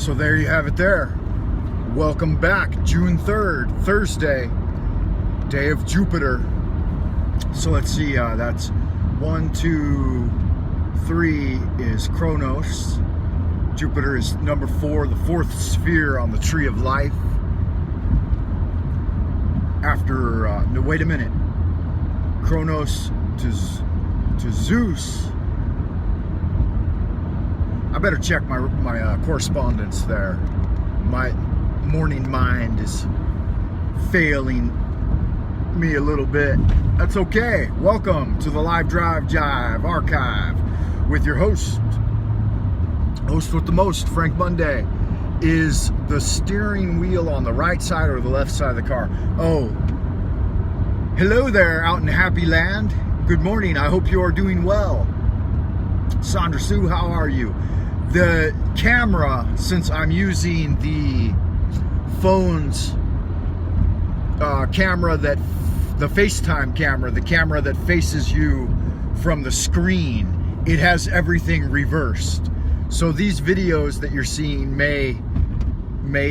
So there you have it there. Welcome back, June 3rd, Thursday, day of Jupiter. So let's see, that's 1, 2, 3 is Kronos. Jupiter is number 4, the 4th sphere on the tree of life. After, no, wait a minute. Kronos to Zeus. I better check my correspondence there. My morning mind is failing me a little bit. That's okay. Welcome to the Live Drive Jive Archive with your host with the most, Frank Monday. Is the steering wheel on the right side or the left side of the car? Oh, hello there out in Happy Land. Good morning. I hope you are doing well. Sandra Sue, how are you? The camera, since I'm using the phone's camera, the FaceTime camera, the camera that faces you from the screen, it has everything reversed. So these videos that you're seeing may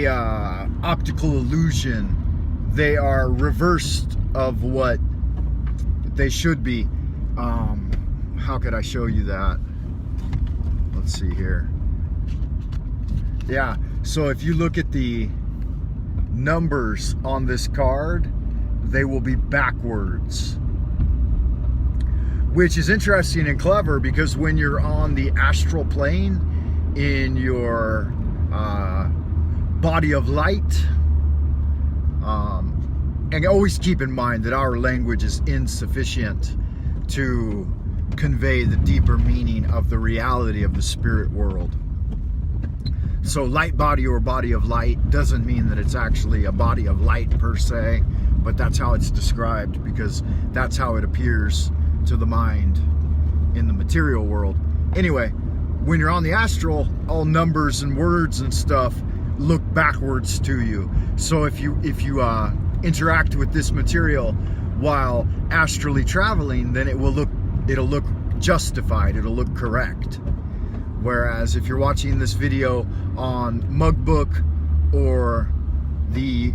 optical illusion. They are reversed of what they should be. How could I show you that? Let's see here. Yeah, so if you look at the numbers on this card, they will be backwards, which is interesting and clever because when you're on the astral plane in your body of light, and always keep in mind that our language is insufficient to convey the deeper meaning of the reality of the spirit world. So light body or body of light doesn't mean that it's actually a body of light per se, but that's how it's described because that's how it appears to the mind in the material world. Anyway, when you're on the astral, all numbers and words and stuff look backwards to you. So if you interact with this material while astrally traveling, then it'll look justified, it'll look correct. Whereas if you're watching this video on Mugbook or the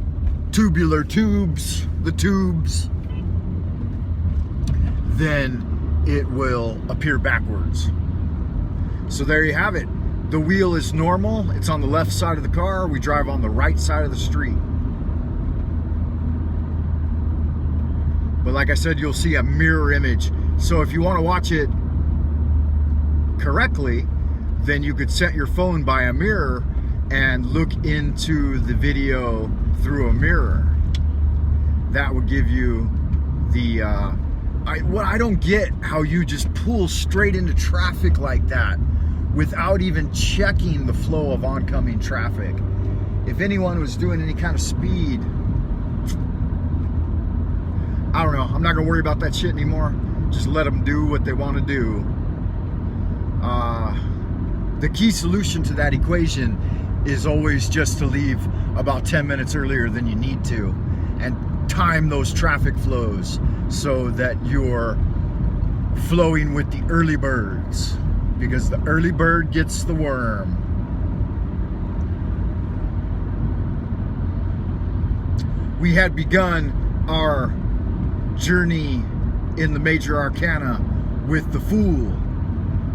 tubular tubes, the tubes, then it will appear backwards. So there you have it. The wheel is normal. It's on the left side of the car. We drive on the right side of the street. But like I said, you'll see a mirror image. So if you want to watch it correctly, then you could set your phone by a mirror and look into the video through a mirror. That would give you the I don't get how you just pull straight into traffic like that without even checking the flow of oncoming traffic. If anyone was doing any kind of speed, I don't know, I'm not gonna worry about that shit anymore. Just let them do what they want to do. The key solution to that equation is always just to leave about 10 minutes earlier than you need to and time those traffic flows so that you're flowing with the early birds, because the early bird gets the worm. We had begun our journey in the major arcana with the Fool,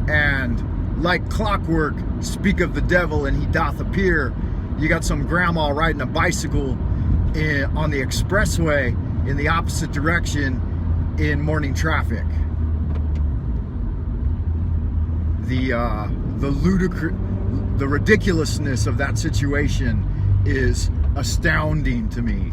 and like clockwork, speak of the devil and he doth appear. You got some grandma riding a bicycle on the expressway in the opposite direction in morning traffic. The ridiculousness of that situation is astounding to me.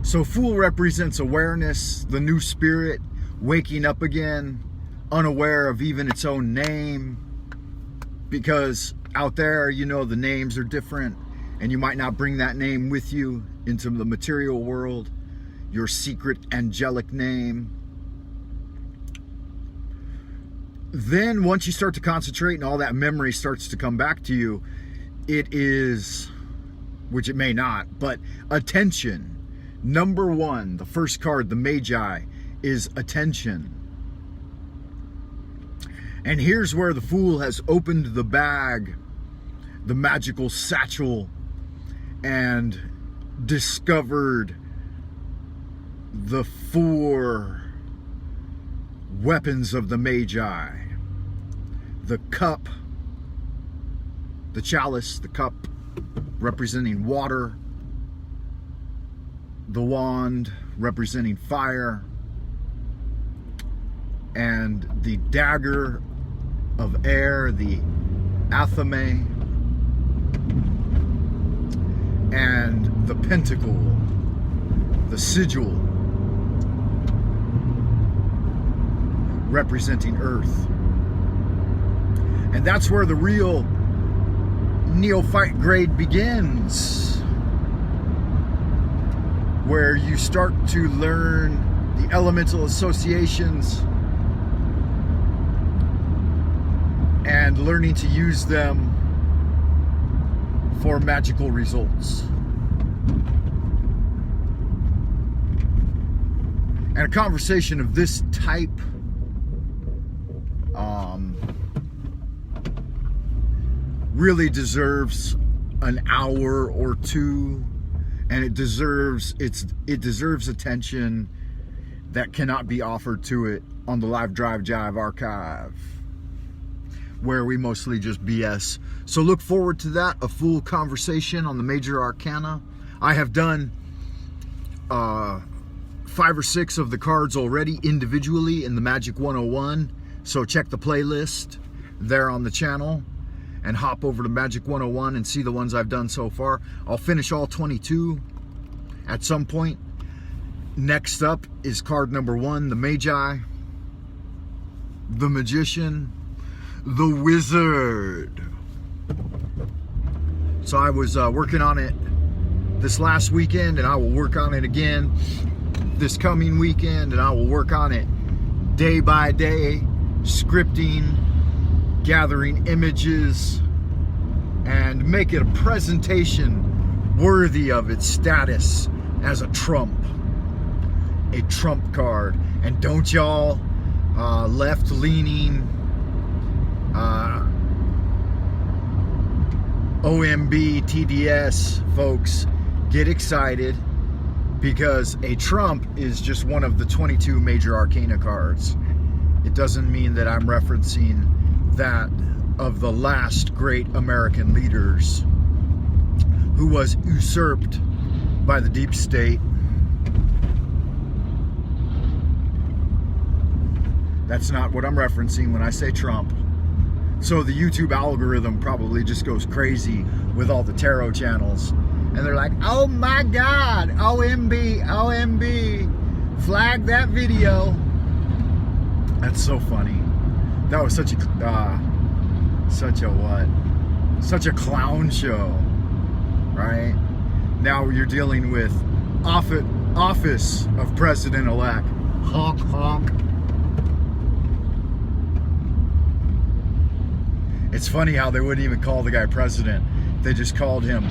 So Fool represents awareness, the new spirit, waking up again, unaware of even its own name. Because out there, you know, the names are different and you might not bring that name with you into the material world, your secret angelic name. Then once you start to concentrate and all that memory starts to come back to you, it is, which it may not, but attention. Number 1, the first card, the Magi, is attention. And here's where the fool has opened the bag, the magical satchel, and discovered the 4 weapons of the Magi. The cup, the chalice, the cup representing water, the wand representing fire, and the dagger of air, the athame, and the pentacle, the sigil, representing earth. And that's where the real neophyte grade begins, where you start to learn the elemental associations and learning to use them for magical results. And a conversation of this type really deserves an hour or two, and it deserves attention that cannot be offered to it on the Live Drive Jive archive, where we mostly just BS. So look forward to that, a full conversation on the major arcana. I have done 5 or 6 of the cards already individually in the Magic 101. So check the playlist there on the channel and hop over to Magic 101 and see the ones I've done so far. I'll finish all 22 at some point. Next up is card number 1, the Magi, the Magician, the Wizard. So I was working on it this last weekend, and I will work on it again this coming weekend, and I will work on it day by day, scripting, gathering images, and make it a presentation worthy of its status as a trump card. And don't y'all left-leaning OMB TDS folks get excited, because a trump is just one of the 22 major arcana cards. It doesn't mean that I'm referencing that of the last great American leaders who was usurped by the deep state. That's not what I'm referencing when I say Trump. So the YouTube algorithm probably just goes crazy with all the tarot channels. And they're like, oh my God, OMB, OMB, flag that video. That's so funny. That was such a clown show, right? Now you're dealing with office of president-elect. Honk, honk. It's funny how they wouldn't even call the guy president. They just called him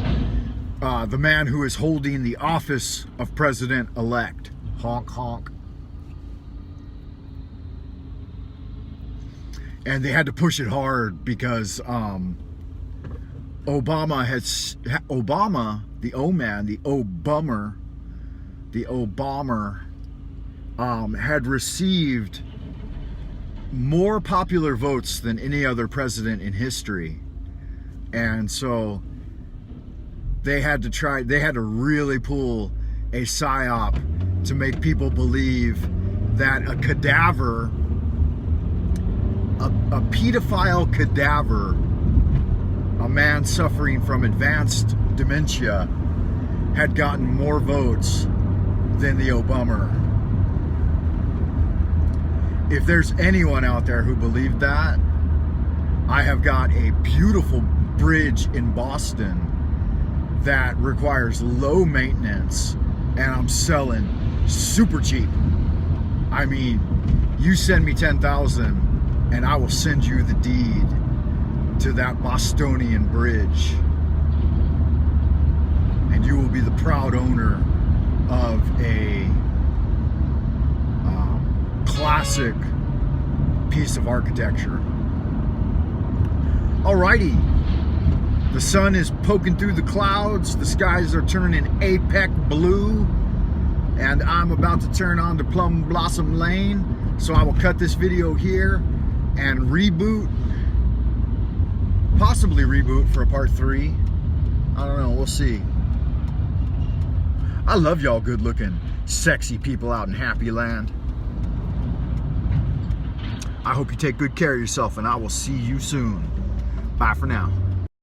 the man who is holding the office of president-elect. Honk, honk. And they had to push it hard because Obama, the O-man, the O-bomber, had received more popular votes than any other president in history. And so they had to really pull a psyop to make people believe that a cadaver, a pedophile cadaver, a man suffering from advanced dementia, had gotten more votes than the O-bomber. If there's anyone out there who believed that, I have got a beautiful bridge in Boston that requires low maintenance, and I'm selling super cheap. I mean, you send me 10,000 and I will send you the deed to that Bostonian bridge, and you will be the proud owner of a classic piece of architecture. Alrighty. The sun is poking through the clouds. The skies are turning apex blue. And I'm about to turn on to Plum Blossom Lane. So I will cut this video here and reboot. Possibly reboot for a part 3. I don't know, we'll see. I love y'all good looking, sexy people out in Happy Land. I hope you take good care of yourself, and I will see you soon. Bye for now.